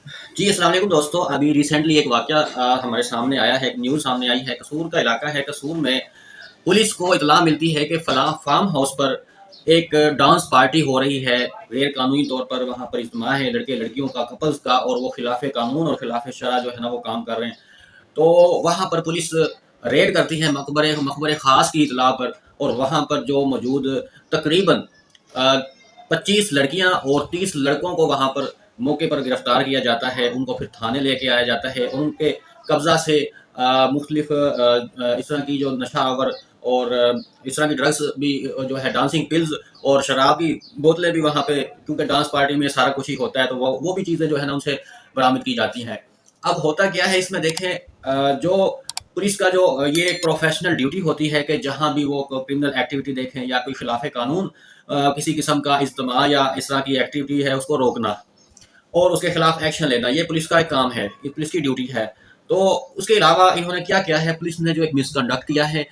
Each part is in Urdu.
جی السلام علیکم دوستو، ابھی ریسنٹلی ایک واقعہ ہمارے سامنے آیا ہے، ایک نیوز سامنے آئی ہے۔ قصور کا علاقہ ہے، قصور میں پولیس کو اطلاع ملتی ہے کہ فلاں فارم ہاؤس پر ایک ڈانس پارٹی ہو رہی ہے، غیر قانونی طور پر وہاں پر اجتماع ہے لڑکے لڑکیوں کا، کپلز کا، اور وہ خلاف قانون اور خلاف شرع جو ہے نا وہ کام کر رہے ہیں۔ تو وہاں پر پولیس ریڈ کرتی ہے مقبرے خاص کی اطلاع پر، اور وہاں پر جو موجود تقریباً 25 لڑکیاں اور 30 لڑکوں کو وہاں پر موقع پر گرفتار کیا جاتا ہے۔ ان کو پھر تھانے لے کے آیا جاتا ہے، ان کے قبضہ سے مختلف اس طرح کی جو نشہ آور اور اس طرح کی ڈرگس بھی جو ہے، ڈانسنگ پلز اور شراب کی بوتلیں بھی وہاں پہ، کیونکہ ڈانس پارٹی میں سارا کچھ ہی ہوتا ہے، تو وہ بھی چیزیں جو ہے نا ان سے برآمد کی جاتی ہیں۔ اب ہوتا کیا ہے اس میں دیکھیں، جو پولیس کا جو یہ ایک پروفیشنل ڈیوٹی ہوتی ہے کہ جہاں بھی وہ کرمنل ایکٹیویٹی دیکھیں یا کوئی خلاف قانون کسی قسم کا اجتماع یا اس طرح کی ایکٹیویٹی ہے، اس کو روکنا اور اس کے خلاف ایکشن لینا، یہ پولیس کا ایک کام ہے، یہ پولیس کی ڈیوٹی ہے۔ تو اس کے علاوہ انہوں نے کیا کیا ہے، پولیس نے جو ایک مس کنڈکٹ کیا ہے،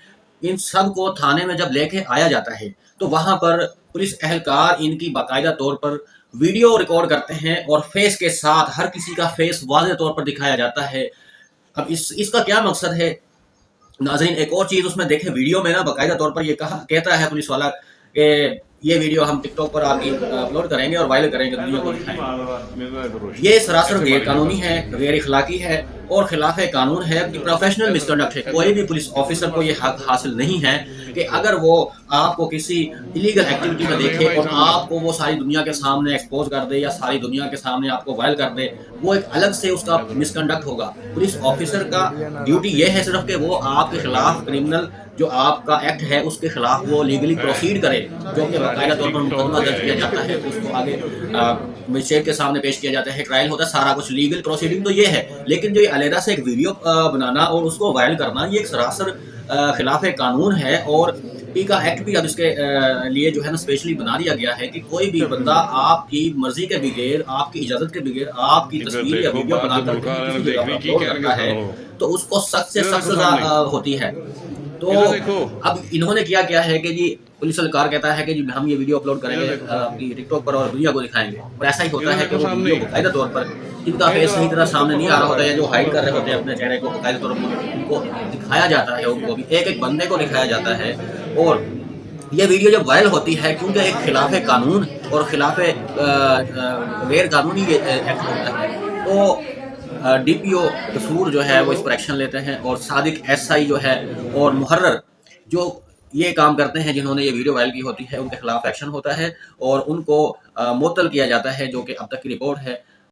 ان سب کو تھانے میں جب لے کے آیا جاتا ہے تو وہاں پر پولیس اہلکار ان کی باقاعدہ طور پر ویڈیو ریکارڈ کرتے ہیں، اور فیس کے ساتھ ہر کسی کا فیس واضح طور پر دکھایا جاتا ہے۔ اب اس کا کیا مقصد ہے ناظرین؟ ایک اور چیز اس میں دیکھیں، ویڈیو میں نا باقاعدہ طور پر یہ کہتا ہے پولیس والا کہ یہ ویڈیو ہم ٹک ٹاک پر آپ کی اپلوڈ کریں گے اور وائرل کریں گے، دنیا کو دکھائیں گے۔ یہ سراسر غیر قانونی ہے، غیر اخلاقی ہے اور خلاف قانون ہے، پروفیشنل مس کنڈکٹ ہے۔ کوئی بھی پولیس آفیسر کو یہ حق حاصل نہیں ہے کہ اگر وہ آپ کو کسی الیگل ایکٹیویٹی میں دیکھے اور آپ کو وہ ساری دنیا کے سامنے ایکسپوز کر دے یا ساری دنیا کے سامنے آپ کو وائرل کر دے، وہ ایک الگ سے اس کا مس کنڈکٹ ہوگا۔ پولیس آفیسر کا ڈیوٹی یہ ہے صرف کہ وہ آپ کے خلاف کرمنل جو آپ کا ایکٹ ہے اس کے خلاف وہ لیگلی پروسیڈ کرے، جو کہ باقاعدہ طور پر مقدمہ درج کیا جاتا ہے، اس کو آگے مجسٹریٹ کے سامنے پیش کیا جاتا ہے، ٹرائل ہوتا ہے، سارا کچھ لیگل پروسیڈنگ تو یہ ہے۔ لیکن جو یہ علیحدہ سے ایک ویڈیو بنانا اور اس کو وائرل کرنا، یہ ایک سراسر خلاف قانون ہے، اور پی کا ایکٹ بھی اب اس کے لیے جو ہے نا اسپیشلی بنا دیا گیا ہے کہ کوئی بھی بندہ آپ کی مرضی کے بغیر، آپ کی اجازت کے بغیر آپ کی تصویر یا ویڈیو بنا کر کسی جگہ پر اپلوڈ کرتا ہے تو اس کو سخت سے سخت سزا ہوتی ہے۔ تو اب انہوں نے کیا ہے کہ جی پولیس اہلکار کہتا ہے کہ جی ہم یہ ویڈیو اپلوڈ کریں گے اپنی ٹک ٹاک پر اور دنیا کو دکھائیں گے، اور ایسا ہی ہوتا ہے کہ وہ ویڈیو باقاعدہ طور پر جن کا فیس صحیح طرح سامنے نہیں آ رہا ہوتا ہے، جو ہائڈ کر رہے ہوتے ہیں اپنے چہرے کو، باقاعدہ طور پر ان کو دکھایا جاتا ہے، ان کو بھی ایک ایک بندے کو دکھایا جاتا ہے۔ اور یہ ویڈیو جب وائرل ہوتی ہے، کیونکہ ایک خلاف قانون اور خلاف غیر قانونی ایکٹ ہوتا ہے، تو ڈی پی او قصور جو ہے وہ اس پر ایکشن لیتے ہیں، اور صادق ایس آئی جو ہے اور محرر جو یہ کام کرتے ہیں جنہوں نے یہ ویڈیو وائرل کی ہوتی ہے، ان کے خلاف ایکشن ہوتا ہے اور ان کو معطل کیا جاتا ہے، جو کہ اب تک کی رپورٹ ہے